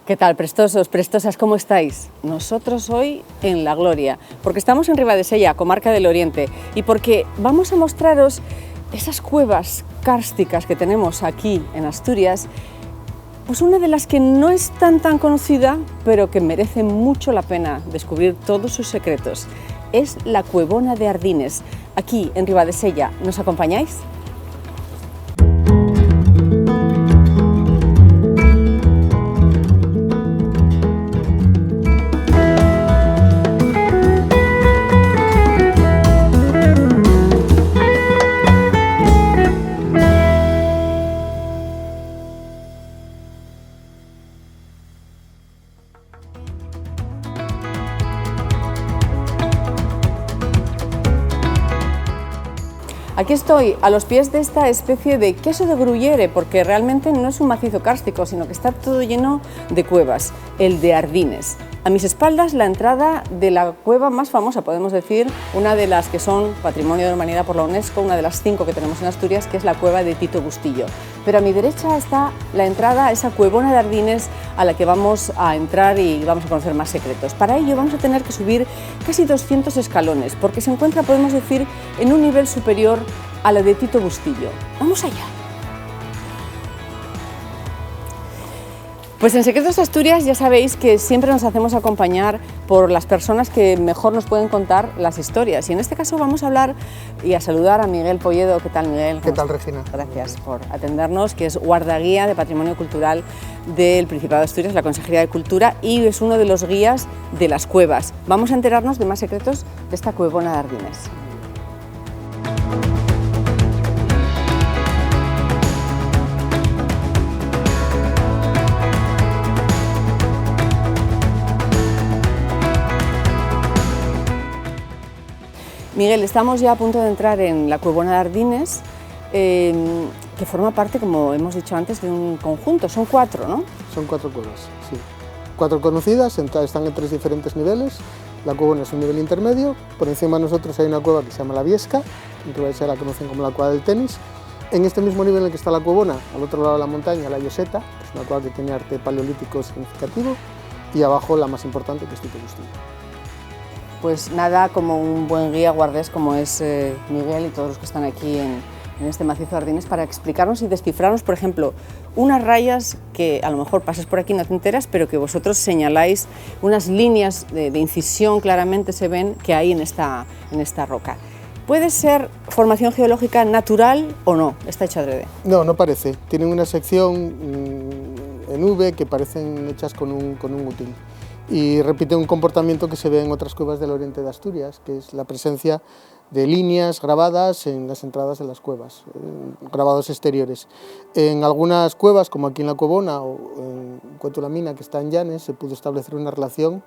¿Qué tal, prestosos, prestosas, cómo estáis? Nosotros hoy en La Gloria, porque estamos en Ribadesella, comarca del Oriente, y porque vamos a mostraros esas cuevas kársticas que tenemos aquí en Asturias, pues una de las que no es tan conocida, pero que merece mucho la pena descubrir todos sus secretos, es la Cuevona de Ardines, aquí en Ribadesella. ¿Nos acompañáis? Aquí estoy, a los pies de esta especie de queso de Gruyere, porque realmente no es un macizo kárstico, sino que está todo lleno de cuevas, el de Ardines. A mis espaldas la entrada de la cueva más famosa, podemos decir, una de las que son Patrimonio de la Humanidad por la UNESCO, una de las 5 que tenemos en Asturias, que es la cueva de Tito Bustillo. Pero a mi derecha está la entrada a esa Cuevona de Ardines a la que vamos a entrar y vamos a conocer más secretos. Para ello vamos a tener que subir casi 200 escalones, porque se encuentra, podemos decir, en un nivel superior a la de Tito Bustillo. ¡Vamos allá! Pues en Secretos de Asturias ya sabéis que siempre nos hacemos acompañar por las personas que mejor nos pueden contar las historias. Y en este caso vamos a hablar y a saludar a Miguel Polledo. ¿Qué tal, Miguel? ¿Qué tal, Regina? Gracias por atendernos, que es guardaguía de Patrimonio Cultural del Principado de Asturias, la Consejería de Cultura, y es uno de los guías de las cuevas. Vamos a enterarnos de más secretos de esta Cuevona de Ardines. Miguel, estamos ya a punto de entrar en la Cuevona de Ardines, que forma parte, como hemos dicho antes, de un conjunto. Son 4, ¿no? Son 4 cuevas, sí. 4 conocidas, están en 3 diferentes niveles. La Cuevona es un nivel intermedio. Por encima de nosotros hay una cueva que se llama la Viesca, en Ribadesella la conocen como la cueva del tenis. En este mismo nivel en el que está la Cuevona, al otro lado de la montaña, la Lloseta, que es una cueva que tiene arte paleolítico significativo, y abajo la más importante, que es Tito Bustillo. Pues nada como un buen guía guardés como es Miguel y todos los que están aquí en este macizo de Ardines para explicarnos y descifrarnos, por ejemplo, unas rayas que a lo mejor pasas por aquí y no te enteras, pero que vosotros señaláis, unas líneas de incisión claramente se ven que hay en esta roca. ¿Puede ser formación geológica natural o no? ¿Está hecho adrede? No, no parece. Tienen una sección en V que parecen hechas con un útil. Y repite un comportamiento que se ve en otras cuevas del oriente de Asturias, que es la presencia de líneas grabadas en las entradas de las cuevas, grabados exteriores. En algunas cuevas, como aquí en la Cuevona o en Cuetulamina, que está en Llanes, se pudo establecer una relación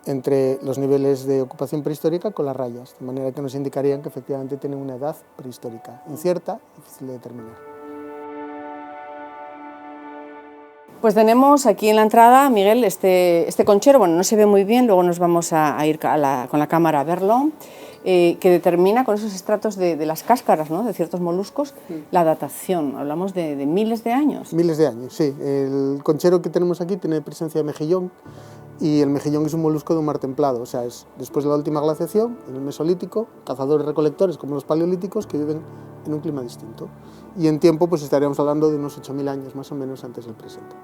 entre los niveles de ocupación prehistórica con las rayas, de manera que nos indicarían que efectivamente tienen una edad prehistórica incierta y difícil de determinar. Pues tenemos aquí en la entrada, Miguel, este conchero, bueno, no se ve muy bien, luego nos vamos a ir con la cámara a verlo, que determina con esos estratos de las cáscaras, ¿no?, de ciertos moluscos, la datación. Hablamos de miles de años. Miles de años, sí. El conchero que tenemos aquí tiene presencia de mejillón, y el mejillón es un molusco de un mar templado, o sea, es después de la última glaciación, en el Mesolítico, cazadores-recolectores como los paleolíticos que viven en un clima distinto. Y en tiempo pues estaríamos hablando de unos 8.000 años más o menos antes del presente.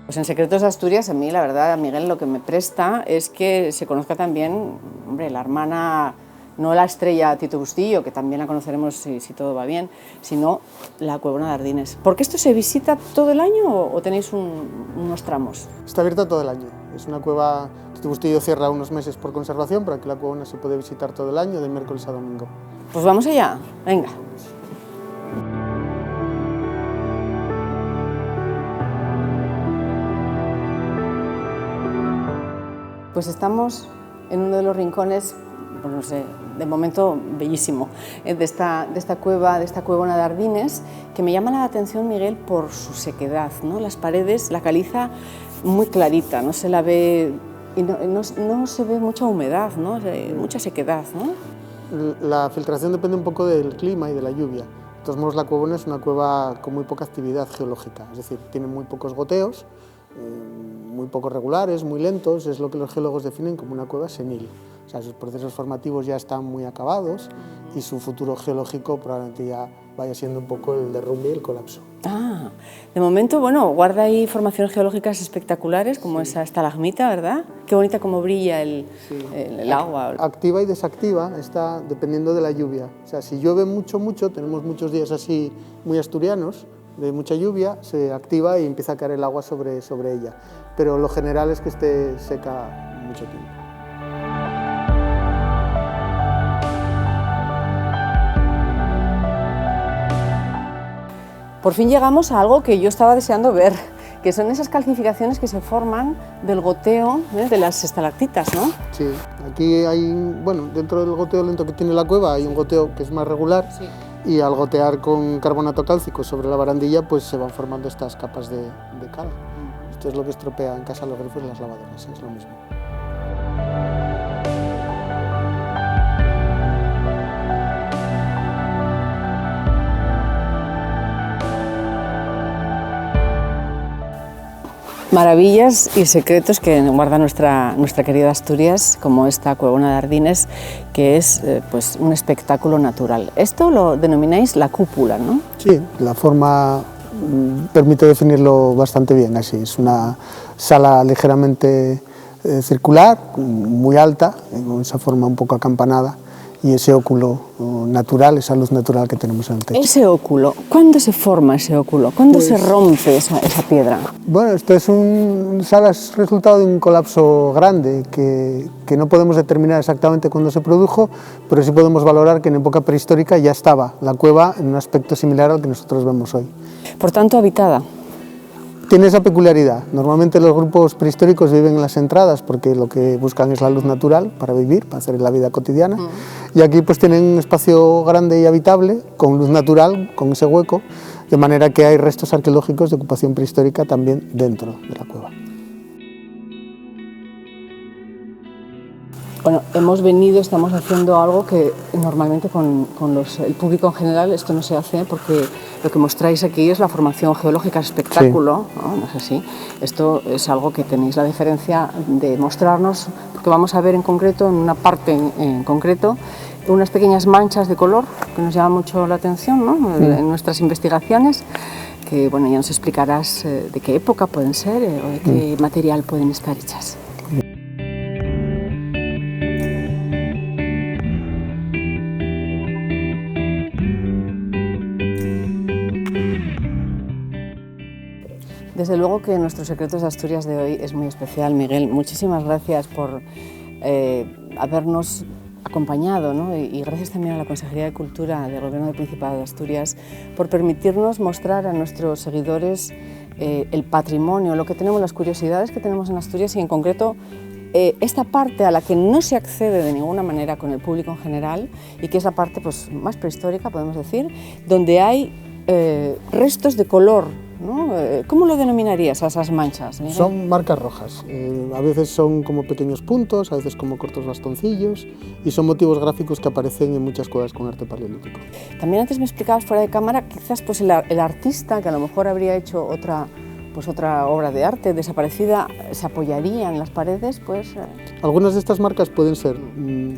Pues en Secretos de Asturias, a mí la verdad, Miguel, lo que me presta es que se conozca también, hombre, la hermana, no la estrella Tito Bustillo, que también la conoceremos si todo va bien, sino la Cuevona de Ardines. ¿Por qué esto se visita todo el año o tenéis unos tramos? Está abierta todo el año. Es una cueva, Tito Bustillo cierra unos meses por conservación, pero aquí la Cuevona se puede visitar todo el año, de miércoles a domingo. Pues vamos allá, venga. Pues estamos en uno de los rincones, pues no sé, de momento bellísimo, de esta Cuevona de Ardines, que me llama la atención, Miguel, por su sequedad, ¿no? Las paredes, la caliza muy clarita, no se la ve, y no se ve mucha humedad, ¿no? Mucha sequedad, ¿no? La filtración depende un poco del clima y de la lluvia. todos modos, la Cuevona es una cueva con muy poca actividad geológica, es decir, tiene muy pocos goteos, muy poco regulares, muy lentos, es lo que los geólogos definen como una cueva senil. O sea, sus procesos formativos ya están muy acabados y su futuro geológico probablemente ya vaya siendo un poco el derrumbe y el colapso. Ah, de momento, bueno, guarda ahí formaciones geológicas espectaculares, como esa estalagmita, ¿verdad? Qué bonita como brilla el agua. Activa y desactiva, está dependiendo de la lluvia. O sea, si llueve mucho, tenemos muchos días así muy asturianos, de mucha lluvia, se activa y empieza a caer el agua sobre ella. Pero lo general es que esté seca mucho tiempo. Por fin llegamos a algo que yo estaba deseando ver, que son esas calcificaciones que se forman del goteo de las estalactitas, ¿no? Sí, aquí hay, bueno, dentro del goteo lento que tiene la cueva hay un goteo que es más regular, sí. Y al gotear con carbonato cálcico sobre la barandilla pues se van formando estas capas de cal. Esto es lo que estropea en casa los grifos y las lavadoras, es lo mismo. Maravillas y secretos que guarda nuestra querida Asturias, como esta Cuevona de Ardines, que es pues un espectáculo natural. Esto lo denomináis la cúpula, ¿no? Sí, la forma permite definirlo bastante bien, así. Es una sala ligeramente circular, muy alta, con esa forma un poco acampanada, y ese óculo natural, esa luz natural que tenemos en el techo. Ese óculo, ¿cuándo se forma ese óculo? ¿Cuándo se rompe esa piedra? Bueno, esto es resultado de un colapso grande que no podemos determinar exactamente cuándo se produjo, pero sí podemos valorar que en época prehistórica ya estaba la cueva en un aspecto similar al que nosotros vemos hoy. Por tanto, habitada. Tiene esa peculiaridad. Normalmente los grupos prehistóricos viven en las entradas porque lo que buscan es la luz natural para vivir, para hacer la vida cotidiana. Y aquí pues tienen un espacio grande y habitable, con luz natural, con ese hueco, de manera que hay restos arqueológicos de ocupación prehistórica también dentro de la cueva. Bueno, estamos haciendo algo que normalmente con el público en general esto no se hace, porque lo que mostráis aquí es la formación geológica, espectáculo, sí. ¿No? No es así. Esto es algo que tenéis la deferencia de mostrarnos, porque vamos a ver en concreto, en una parte en concreto, unas pequeñas manchas de color que nos llaman mucho la atención, ¿no? En nuestras investigaciones, que bueno, ya nos explicarás de qué época pueden ser o de qué material pueden estar hechas. Desde luego que nuestros Secretos de Asturias de hoy es muy especial, Miguel. Muchísimas gracias por habernos acompañado, ¿no? Y gracias también a la Consejería de Cultura del Gobierno del Principado de Asturias por permitirnos mostrar a nuestros seguidores el patrimonio, lo que tenemos, las curiosidades que tenemos en Asturias y en concreto esta parte a la que no se accede de ninguna manera con el público en general y que es la parte pues, más prehistórica, podemos decir, donde hay restos de color, ¿no? ¿Cómo lo denominarías a esas manchas, Miguel? Son marcas rojas, a veces son como pequeños puntos, a veces como cortos bastoncillos y son motivos gráficos que aparecen en muchas cuevas con arte paleolítico. También antes me explicabas fuera de cámara, quizás pues, el artista que a lo mejor habría hecho otra obra de arte desaparecida, se apoyaría en las paredes, pues... Algunas de estas marcas pueden ser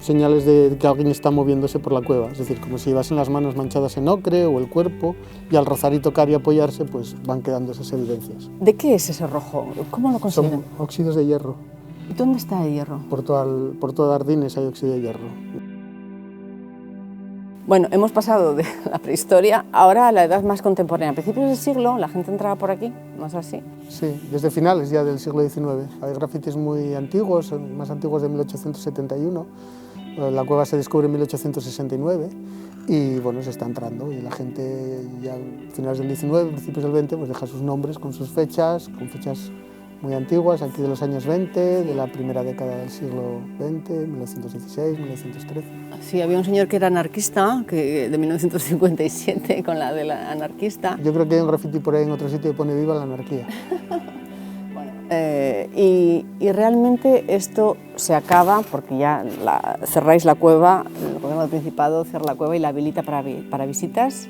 señales de que alguien está moviéndose por la cueva, es decir, como si llevasen las manos manchadas en ocre o el cuerpo, y al rozar y tocar y apoyarse, pues van quedando esas evidencias. ¿De qué es ese rojo? ¿Cómo lo consiguen? Son óxidos de hierro. ¿Y dónde está el hierro? Por toda Ardines hay óxido de hierro. Bueno, hemos pasado de la prehistoria ahora a la edad más contemporánea. A principios del siglo la gente entraba por aquí, ¿no es así? Sí, desde finales ya del siglo XIX. Hay grafitis muy antiguos, más antiguos de 1871. La cueva se descubre en 1869 y bueno, se está entrando y la gente ya a finales del XIX, principios del XX, pues deja sus nombres con sus fechas, con fechas muy antiguas, aquí de los años 20, de la primera década del siglo XX, 1916, 1913. Sí, había un señor que era anarquista, de 1957, con la de la anarquista. Yo creo que hay un graffiti por ahí en otro sitio que pone "Viva la anarquía". Bueno, y realmente esto se acaba porque ya cerráis la cueva, el Gobierno del Principado cierra la cueva y la habilita para visitas.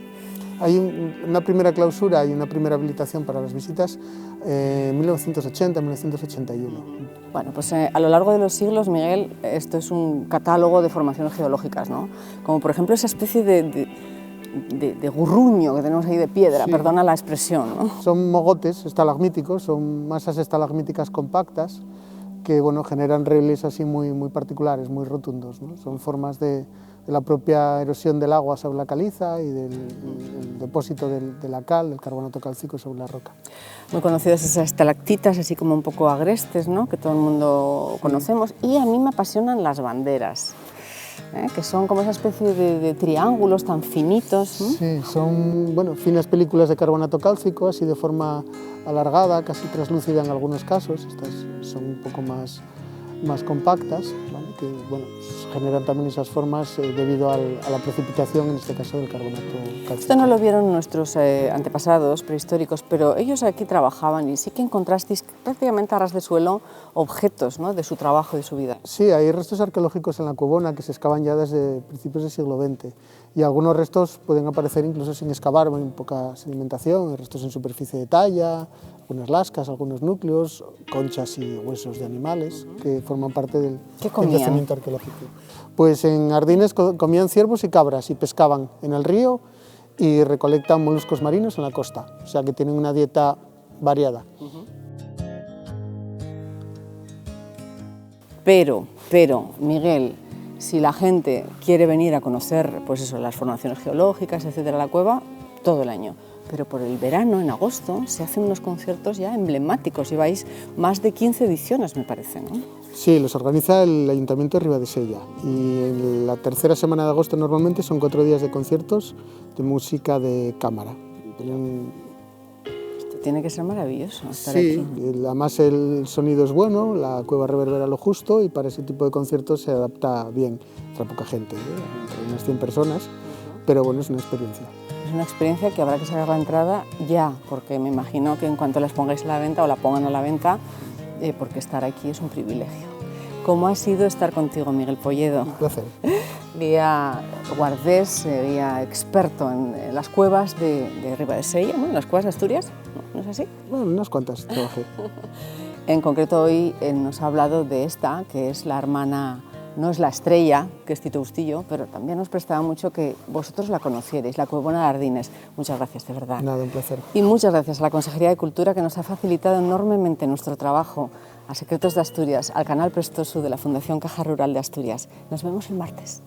Hay una primera clausura y una primera habilitación para las visitas en 1980-1981. Bueno, pues a lo largo de los siglos, Miguel, esto es un catálogo de formaciones geológicas, ¿no? Como por ejemplo esa especie de gurruño que tenemos ahí de piedra, sí. Perdona la expresión, ¿no? Son mogotes estalagmíticos, son masas estalagmíticas compactas que bueno, generan relieves así muy particulares, muy rotundos, ¿no? Son formas de la propia erosión del agua sobre la caliza y del depósito de la cal, del carbonato cálcico sobre la roca. Muy conocidas esas estalactitas, así como un poco agrestes, ¿no? Que todo el mundo conocemos. Y a mí me apasionan las banderas, que son como esa especie de triángulos tan finitos. Sí, son bueno, finas películas de carbonato cálcico, así de forma alargada, casi translúcida en algunos casos. Estas son un poco más compactas, ¿vale? Que bueno, generan también esas formas debido a la precipitación, en este caso del carbonato cálcico. Esto no lo vieron nuestros antepasados prehistóricos, pero ellos aquí trabajaban y sí que encontrasteis prácticamente a ras de suelo objetos, ¿no? De su trabajo y de su vida. Sí, hay restos arqueológicos en la Cuevona que se excavan ya desde principios del siglo XX y algunos restos pueden aparecer incluso sin excavar, en poca sedimentación, restos en superficie de talla, algunas lascas, algunos núcleos, conchas y huesos de animales que forman parte del yacimiento arqueológico. Pues en Ardines comían ciervos y cabras y pescaban en el río y recolectan moluscos marinos en la costa, o sea que tienen una dieta variada. Pero, Miguel, si la gente quiere venir a conocer pues eso, las formaciones geológicas, etcétera, la cueva, todo el año. Pero por el verano, en agosto, se hacen unos conciertos ya emblemáticos. Lleváis más de 15 ediciones, me parece, ¿no? Sí, los organiza el Ayuntamiento de Ribadesella. Y en la tercera semana de agosto normalmente son 4 días de conciertos de música de cámara. Esto tiene que ser maravilloso estar aquí. Sí, además el sonido es bueno, la cueva reverbera lo justo y para ese tipo de conciertos se adapta bien. Entra poca gente, entre unas 100 personas, pero bueno, es una experiencia. Es una experiencia que habrá que sacar la entrada ya, porque me imagino que en cuanto las pongáis a la venta o la pongan a la venta, porque estar aquí es un privilegio. ¿Cómo ha sido estar contigo, Miguel Polledo? Un placer. Guía guardés, guía experto en las cuevas de Ribadesella, ¿no? En las cuevas de Asturias, ¿no es así? Bueno, unas cuantas trabajé. En concreto hoy nos ha hablado de esta, que es la hermana. No es la estrella, que es Tito Bustillo, pero también nos prestaba mucho que vosotros la conocierais, la Cuevona de Ardines. Muchas gracias, de verdad. Nada, un placer. Y muchas gracias a la Consejería de Cultura, que nos ha facilitado enormemente nuestro trabajo, a Secretos de Asturias, al canal Prestoso de la Fundación Caja Rural de Asturias. Nos vemos el martes.